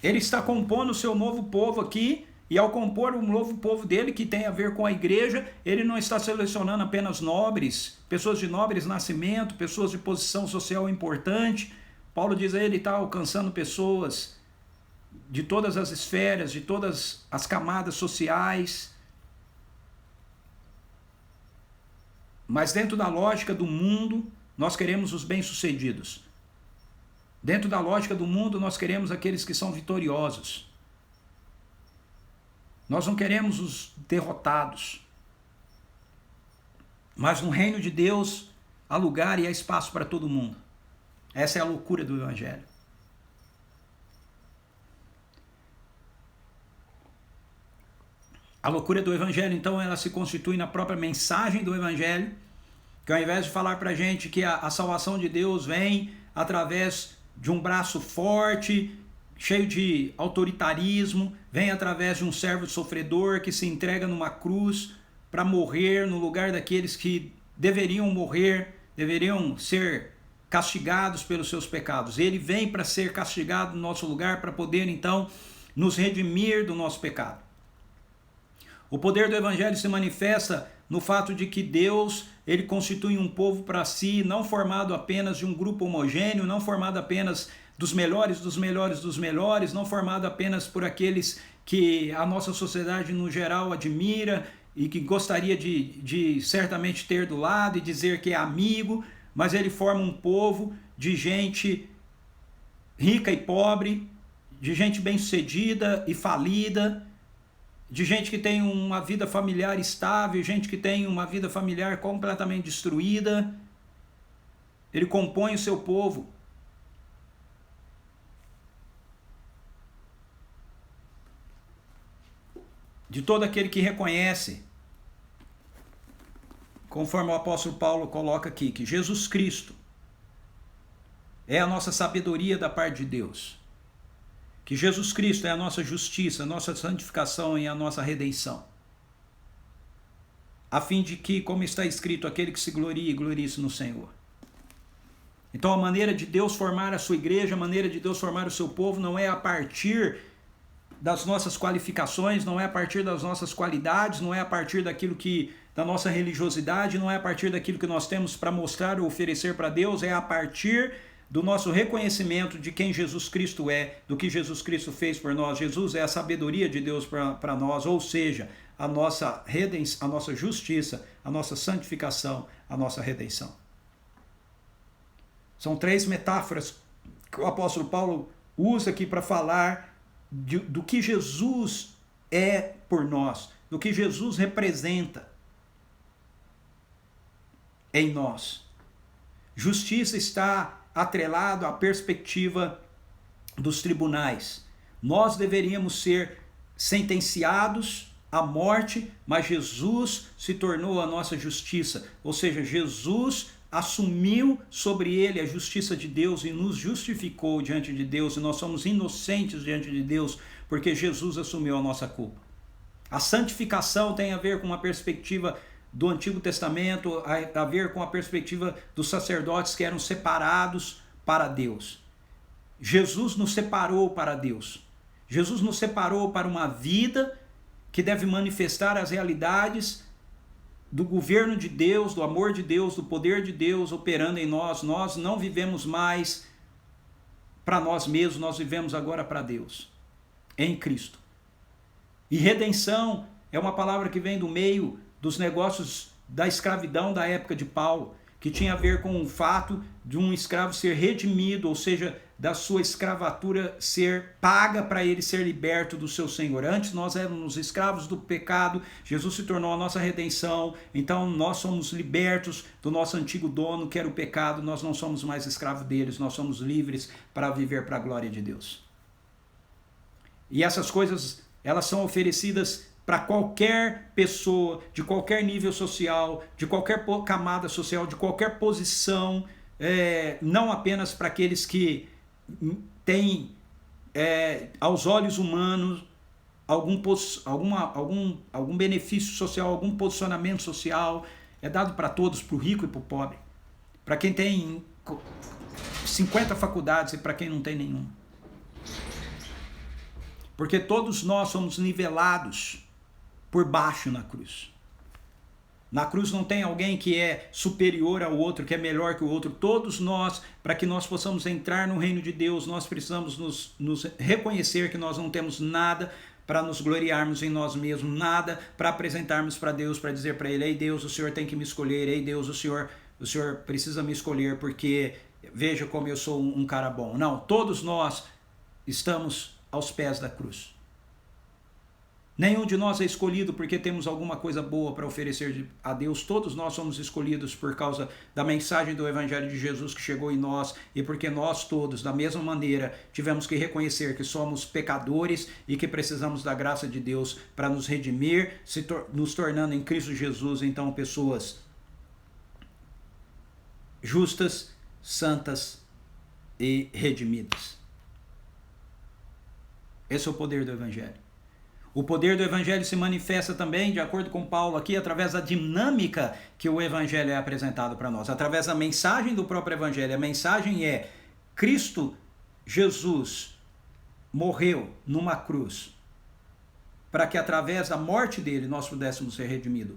Ele está compondo o seu novo povo aqui, e ao compor o novo povo dele, que tem a ver com a igreja, ele não está selecionando apenas nobres, pessoas de nobres nascimento, pessoas de posição social importante. Paulo diz aí, ele está alcançando pessoas de todas as esferas, de todas as camadas sociais. Mas dentro da lógica do mundo, nós queremos os bem-sucedidos. Dentro da lógica do mundo, nós queremos aqueles que são vitoriosos. Nós não queremos os derrotados. Mas no reino de Deus, há lugar e há espaço para todo mundo. Essa é a loucura do evangelho. A loucura do evangelho, então, ela se constitui na própria mensagem do evangelho, que ao invés de falar para a gente que a salvação de Deus vem através de um braço forte, cheio de autoritarismo, vem através de um servo sofredor que se entrega numa cruz para morrer no lugar daqueles que deveriam morrer, deveriam ser castigados pelos seus pecados. Ele vem para ser castigado no nosso lugar, para poder então nos redimir do nosso pecado. O poder do evangelho se manifesta no fato de que Deus, ele constitui um povo para si, não formado apenas de um grupo homogêneo, não formado apenas dos melhores, dos melhores, dos melhores, não formado apenas por aqueles que a nossa sociedade no geral admira e que gostaria de certamente ter do lado e dizer que é amigo, mas ele forma um povo de gente rica e pobre, de gente bem-sucedida e falida, de gente que tem uma vida familiar estável, gente que tem uma vida familiar completamente destruída. Ele compõe o seu povo. De todo aquele que reconhece, conforme o apóstolo Paulo coloca aqui, que Jesus Cristo é a nossa sabedoria da parte de Deus. Que Jesus Cristo é a nossa justiça, a nossa santificação e a nossa redenção. A fim de que, como está escrito, aquele que se glorie, glorie-se no Senhor. Então a maneira de Deus formar a sua igreja, a maneira de Deus formar o seu povo não é a partir das nossas qualificações, não é a partir das nossas qualidades, não é a partir da nossa religiosidade, não é a partir daquilo que nós temos para mostrar ou oferecer para Deus, é a partir do nosso reconhecimento de quem Jesus Cristo é, do que Jesus Cristo fez por nós. Jesus é a sabedoria de Deus para nós, ou seja, a nossa redenção, a nossa justiça, a nossa santificação, a nossa redenção. São três metáforas que o apóstolo Paulo usa aqui para falar do que Jesus é por nós, do que Jesus representa em nós. Justiça está atrelado à perspectiva dos tribunais. Nós deveríamos ser sentenciados à morte, mas Jesus se tornou a nossa justiça. Ou seja, Jesus assumiu sobre ele a justiça de Deus e nos justificou diante de Deus, e nós somos inocentes diante de Deus, porque Jesus assumiu a nossa culpa. A santificação tem a ver com uma perspectiva do Antigo Testamento, a ver com a perspectiva dos sacerdotes que eram separados para Deus. Jesus nos separou para Deus. Jesus nos separou para uma vida que deve manifestar as realidades do governo de Deus, do amor de Deus, do poder de Deus operando em nós. Nós não vivemos mais para nós mesmos, nós vivemos agora para Deus, em Cristo. E redenção é uma palavra que vem do meio dos negócios da escravidão da época de Paulo, que tinha a ver com o fato de um escravo ser redimido, ou seja, da sua escravatura ser paga para ele ser liberto do seu senhor. Antes nós éramos escravos do pecado, Jesus se tornou a nossa redenção, então nós somos libertos do nosso antigo dono, que era o pecado, nós não somos mais escravos deles, nós somos livres para viver para a glória de Deus. E essas coisas, elas são oferecidas para qualquer pessoa, de qualquer nível social, de qualquer camada social, de qualquer posição, não apenas para aqueles que têm, aos olhos humanos, algum benefício social, algum posicionamento social. É dado para todos, para o rico e para o pobre, para quem tem 50 faculdades e para quem não tem nenhuma. Porque todos nós somos nivelados por baixo na cruz. Na cruz não tem alguém que é superior ao outro, que é melhor que o outro. Todos nós, para que nós possamos entrar no reino de Deus, nós precisamos nos reconhecer que nós não temos nada para nos gloriarmos em nós mesmos, nada para apresentarmos para Deus, para dizer para Ele: ei Deus, o Senhor tem que me escolher, ei Deus, o Senhor precisa me escolher, porque veja como eu sou um cara bom. Não, todos nós estamos aos pés da cruz. Nenhum de nós é escolhido porque temos alguma coisa boa para oferecer a Deus. Todos nós somos escolhidos por causa da mensagem do Evangelho de Jesus que chegou em nós, e porque nós todos, da mesma maneira, tivemos que reconhecer que somos pecadores e que precisamos da graça de Deus para nos redimir, nos tornando em Cristo Jesus, então, pessoas justas, santas e redimidas. Esse é o poder do Evangelho. O poder do Evangelho se manifesta também, de acordo com Paulo aqui, através da dinâmica que o Evangelho é apresentado para nós, através da mensagem do próprio Evangelho. A mensagem é: Cristo Jesus morreu numa cruz para que através da morte dele nós pudéssemos ser redimidos.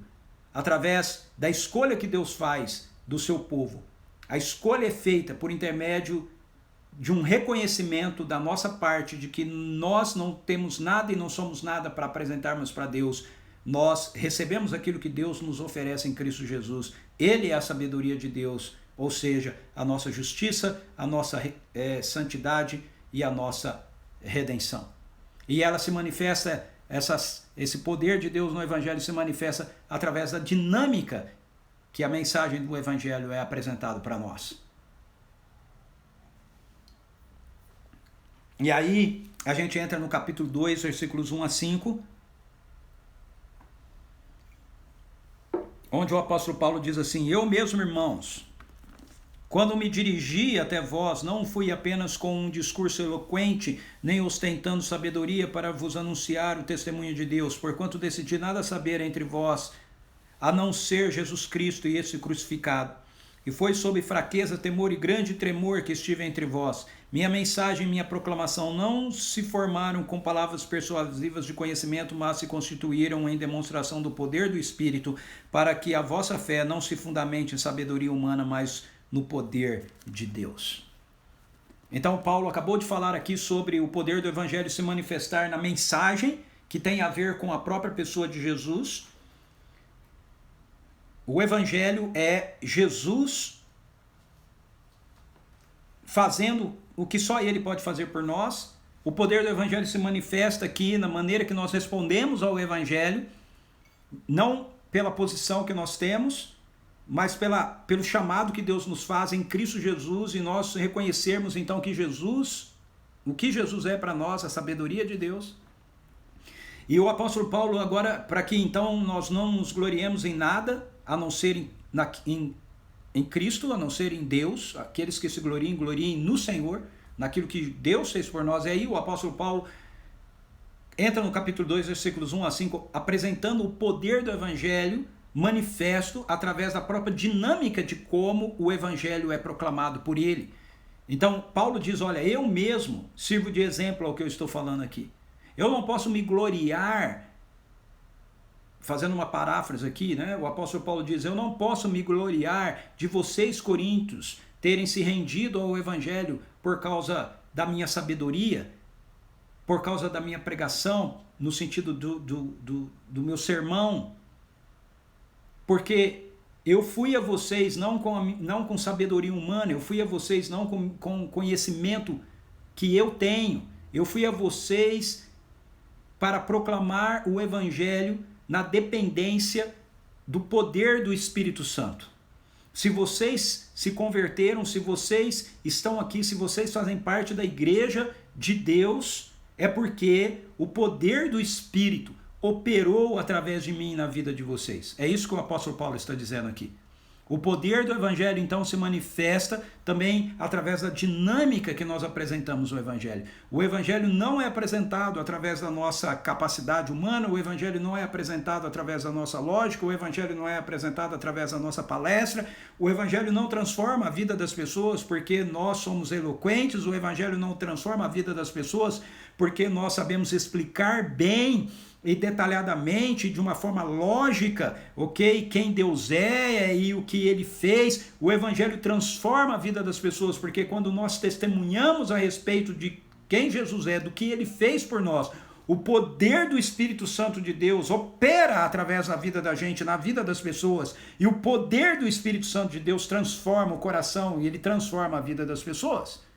Através da escolha que Deus faz do seu povo. A escolha é feita por intermédio de um reconhecimento da nossa parte de que nós não temos nada e não somos nada para apresentarmos para Deus. Nós recebemos aquilo que Deus nos oferece em Cristo Jesus. Ele é a sabedoria de Deus, ou seja, a nossa justiça, a nossa santidade e a nossa redenção. E ela se manifesta, esse poder de Deus no Evangelho se manifesta através da dinâmica que a mensagem do Evangelho é apresentada para nós. E aí, a gente entra no capítulo 2, versículos 1 a 5, onde o apóstolo Paulo diz assim: eu mesmo, irmãos, quando me dirigi até vós, não fui apenas com um discurso eloquente, nem ostentando sabedoria para vos anunciar o testemunho de Deus, porquanto decidi nada saber entre vós, a não ser Jesus Cristo e esse crucificado. E foi sob fraqueza, temor e grande tremor que estive entre vós. Minha mensagem e minha proclamação não se formaram com palavras persuasivas de conhecimento, mas se constituíram em demonstração do poder do Espírito, para que a vossa fé não se fundamente em sabedoria humana, mas no poder de Deus. Então Paulo acabou de falar aqui sobre o poder do Evangelho se manifestar na mensagem, que tem a ver com a própria pessoa de Jesus. O Evangelho é Jesus fazendo o que só Ele pode fazer por nós. O poder do Evangelho se manifesta aqui na maneira que nós respondemos ao Evangelho, não pela posição que nós temos, mas pelo chamado que Deus nos faz em Cristo Jesus, e nós reconhecermos então que o que Jesus é para nós, a sabedoria de Deus. E o apóstolo Paulo agora, para que então nós não nos gloriemos em nada, a não ser em Cristo, a não ser em Deus, aqueles que se gloriem no Senhor, naquilo que Deus fez por nós. E aí o apóstolo Paulo entra no capítulo 2, versículos 1 a 5, apresentando o poder do Evangelho manifesto através da própria dinâmica de como o Evangelho é proclamado por ele. Então Paulo diz: olha, eu mesmo sirvo de exemplo ao que eu estou falando aqui. Eu não posso me gloriar, fazendo uma paráfrase aqui, né? O apóstolo Paulo diz: eu não posso me gloriar de vocês, coríntios, terem se rendido ao Evangelho por causa da minha sabedoria, por causa da minha pregação, no sentido do meu sermão, porque eu fui a vocês não com sabedoria humana, eu fui a vocês não com conhecimento que eu tenho, eu fui a vocês para proclamar o evangelho na dependência do poder do Espírito Santo. Se vocês se converteram, se vocês estão aqui, se vocês fazem parte da igreja de Deus, é porque o poder do Espírito operou através de mim na vida de vocês. É isso que o apóstolo Paulo está dizendo aqui. O poder do evangelho, então, se manifesta também através da dinâmica que nós apresentamos no evangelho. O evangelho não é apresentado através da nossa capacidade humana, o evangelho não é apresentado através da nossa lógica, o evangelho não é apresentado através da nossa palestra, o evangelho não transforma a vida das pessoas porque nós somos eloquentes, o evangelho não transforma a vida das pessoas porque nós sabemos explicar bem e detalhadamente, de uma forma lógica, ok? Quem Deus é e o que Ele fez. O Evangelho transforma a vida das pessoas, porque quando nós testemunhamos a respeito de quem Jesus é, do que Ele fez por nós, o poder do Espírito Santo de Deus opera através da vida da gente, na vida das pessoas, e o poder do Espírito Santo de Deus transforma o coração e Ele transforma a vida das pessoas.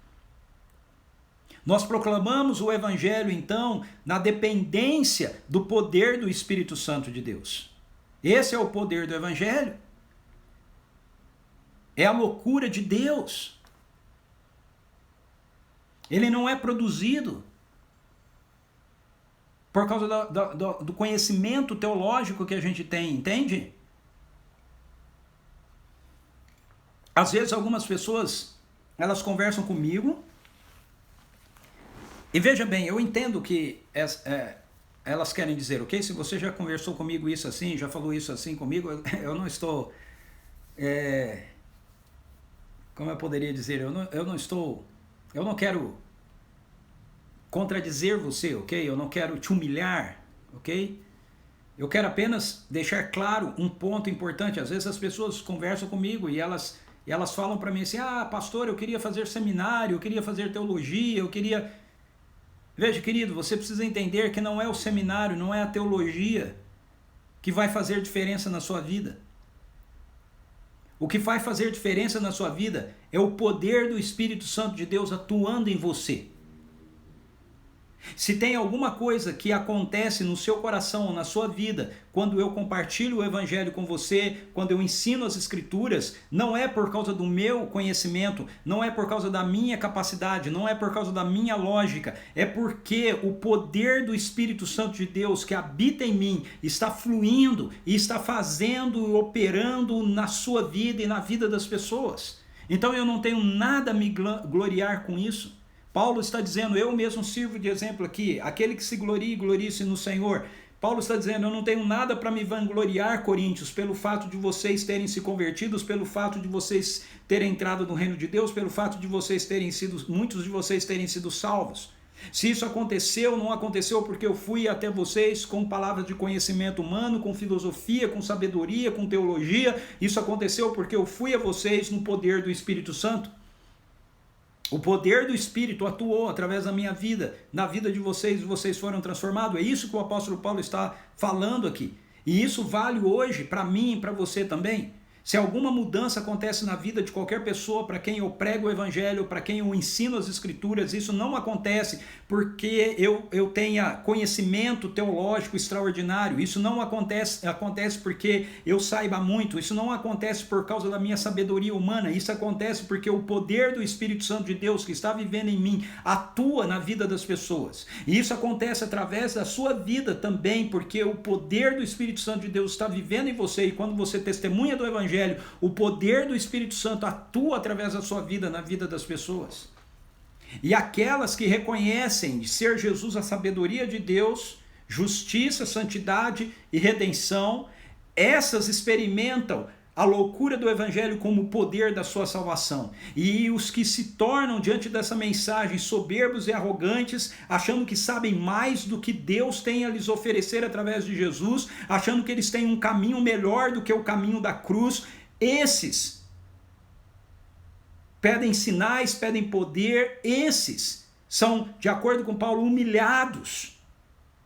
Nós proclamamos o Evangelho, então, na dependência do poder do Espírito Santo de Deus. Esse é o poder do Evangelho. É a loucura de Deus. Ele não é produzido por causa do conhecimento teológico que a gente tem, entende? Às vezes algumas pessoas, elas conversam comigo. E veja bem, eu entendo que elas querem dizer, ok? Se você já conversou comigo isso assim, já falou isso assim comigo, eu não estou... como eu poderia dizer? Eu não quero contradizer você, ok? Eu não quero te humilhar, ok? Eu quero apenas deixar claro um ponto importante. Às vezes as pessoas conversam comigo e elas falam para mim assim, pastor, eu queria fazer seminário, eu queria fazer teologia, eu queria... Veja, querido, você precisa entender que não é o seminário, não é a teologia que vai fazer diferença na sua vida. O que vai fazer diferença na sua vida é o poder do Espírito Santo de Deus atuando em você. Se tem alguma coisa que acontece no seu coração ou na sua vida, quando eu compartilho o Evangelho com você, quando eu ensino as Escrituras, não é por causa do meu conhecimento, não é por causa da minha capacidade, não é por causa da minha lógica, é porque o poder do Espírito Santo de Deus que habita em mim está fluindo e está fazendo, operando na sua vida e na vida das pessoas. Então eu não tenho nada a me gloriar com isso. Paulo está dizendo, eu mesmo sirvo de exemplo aqui, aquele que se glorie, glorie-se no Senhor. Paulo está dizendo, eu não tenho nada para me vangloriar, Coríntios, pelo fato de vocês terem se convertidos, pelo fato de vocês terem entrado no reino de Deus, pelo fato de vocês muitos de vocês terem sido salvos. Se isso aconteceu, não aconteceu porque eu fui até vocês com palavras de conhecimento humano, com filosofia, com sabedoria, com teologia. Isso aconteceu porque eu fui a vocês no poder do Espírito Santo. O poder do Espírito atuou através da minha vida, na vida de vocês, e vocês foram transformados. É isso que o apóstolo Paulo está falando aqui. E isso vale hoje para mim e para você também. Se alguma mudança acontece na vida de qualquer pessoa para quem eu prego o Evangelho, para quem eu ensino as Escrituras, isso não acontece porque eu tenha conhecimento teológico extraordinário. Isso não acontece porque eu saiba muito. Isso não acontece por causa da minha sabedoria humana. Isso acontece porque o poder do Espírito Santo de Deus que está vivendo em mim atua na vida das pessoas. E isso acontece através da sua vida também, porque o poder do Espírito Santo de Deus está vivendo em você. E quando você testemunha do Evangelho, o poder do Espírito Santo atua através da sua vida, na vida das pessoas. E aquelas que reconhecem ser Jesus a sabedoria de Deus, justiça, santidade e redenção, essas experimentam a loucura do Evangelho como o poder da sua salvação. E os que se tornam diante dessa mensagem soberbos e arrogantes, achando que sabem mais do que Deus tem a lhes oferecer através de Jesus, achando que eles têm um caminho melhor do que o caminho da cruz, esses pedem sinais, pedem poder, esses são, de acordo com Paulo, humilhados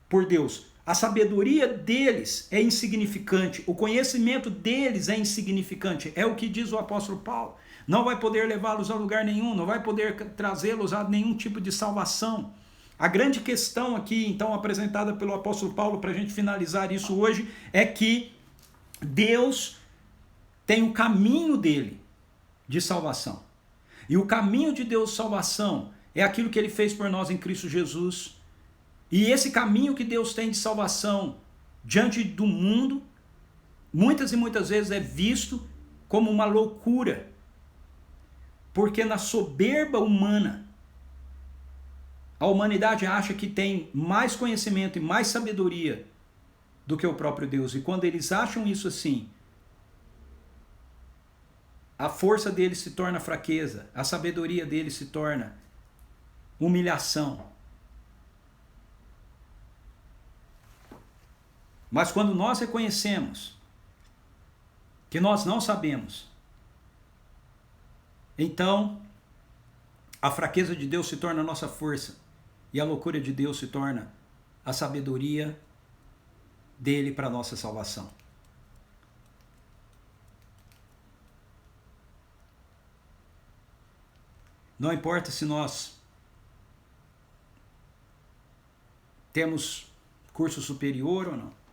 por Deus. A sabedoria deles é insignificante, o conhecimento deles é insignificante, é o que diz o apóstolo Paulo. Não vai poder levá-los a lugar nenhum, não vai poder trazê-los a nenhum tipo de salvação. A grande questão aqui, então, apresentada pelo apóstolo Paulo, para a gente finalizar isso hoje, é que Deus tem o caminho dele de salvação. E o caminho de Deus de salvação é aquilo que ele fez por nós em Cristo Jesus. E esse caminho que Deus tem de salvação diante do mundo, muitas e muitas vezes é visto como uma loucura. Porque na soberba humana, a humanidade acha que tem mais conhecimento e mais sabedoria do que o próprio Deus. E quando eles acham isso assim, a força deles se torna fraqueza, a sabedoria deles se torna humilhação. Mas quando nós reconhecemos que nós não sabemos, então a fraqueza de Deus se torna a nossa força e a loucura de Deus se torna a sabedoria dele para a nossa salvação. Não importa se nós temos curso superior ou não.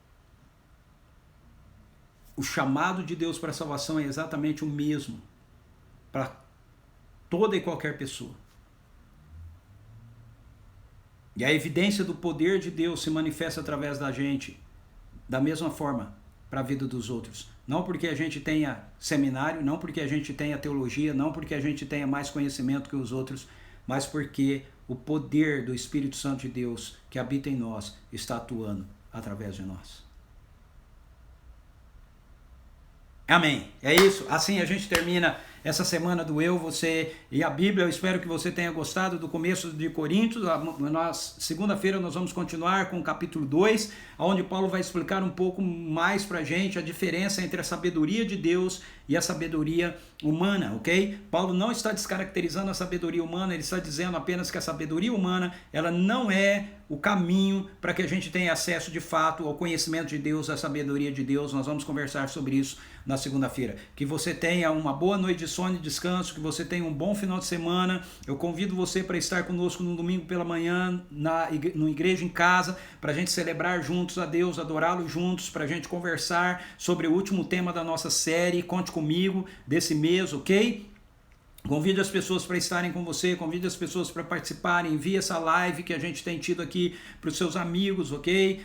O chamado de Deus para a salvação é exatamente o mesmo para toda e qualquer pessoa. E a evidência do poder de Deus se manifesta através da gente, da mesma forma, para a vida dos outros. Não porque a gente tenha seminário, não porque a gente tenha teologia, não porque a gente tenha mais conhecimento que os outros, mas porque o poder do Espírito Santo de Deus que habita em nós está atuando através de nós. Amém. É isso. Assim a gente termina essa semana do Eu, Você e a Bíblia. Eu espero que você tenha gostado do começo de Coríntios. Segunda-feira nós vamos continuar com o capítulo 2, onde Paulo vai explicar um pouco mais pra gente a diferença entre a sabedoria de Deus e a sabedoria humana, ok? Paulo não está descaracterizando a sabedoria humana, ele está dizendo apenas que a sabedoria humana, ela não é o caminho para que a gente tenha acesso de fato ao conhecimento de Deus, à sabedoria de Deus. Nós vamos conversar sobre isso na segunda-feira. Que você tenha uma boa noite de sono e descanso, que você tenha um bom final de semana. Eu convido você para estar conosco no domingo pela manhã, no Igreja em Casa, para a gente celebrar juntos a Deus, adorá-lo juntos, para a gente conversar sobre o último tema da nossa série, Conte Comigo, desse mês, ok? Convide as pessoas para estarem com você, convide as pessoas para participarem, envie essa live que a gente tem tido aqui para os seus amigos, ok?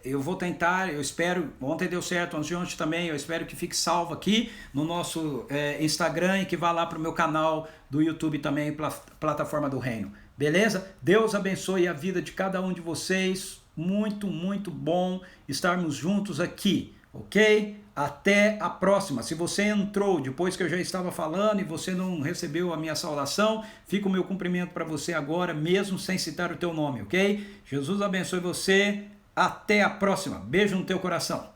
Eu vou tentar, eu espero, ontem deu certo, ontem também, eu espero que fique salvo aqui no nosso Instagram e que vá lá para o meu canal do YouTube também, plataforma do Reino, beleza? Deus abençoe a vida de cada um de vocês, muito, muito bom estarmos juntos aqui, ok? Até a próxima. Se você entrou depois que eu já estava falando e você não recebeu a minha saudação, fica o meu cumprimento para você agora, mesmo sem citar o teu nome, ok? Jesus abençoe você. Até a próxima. Beijo no teu coração.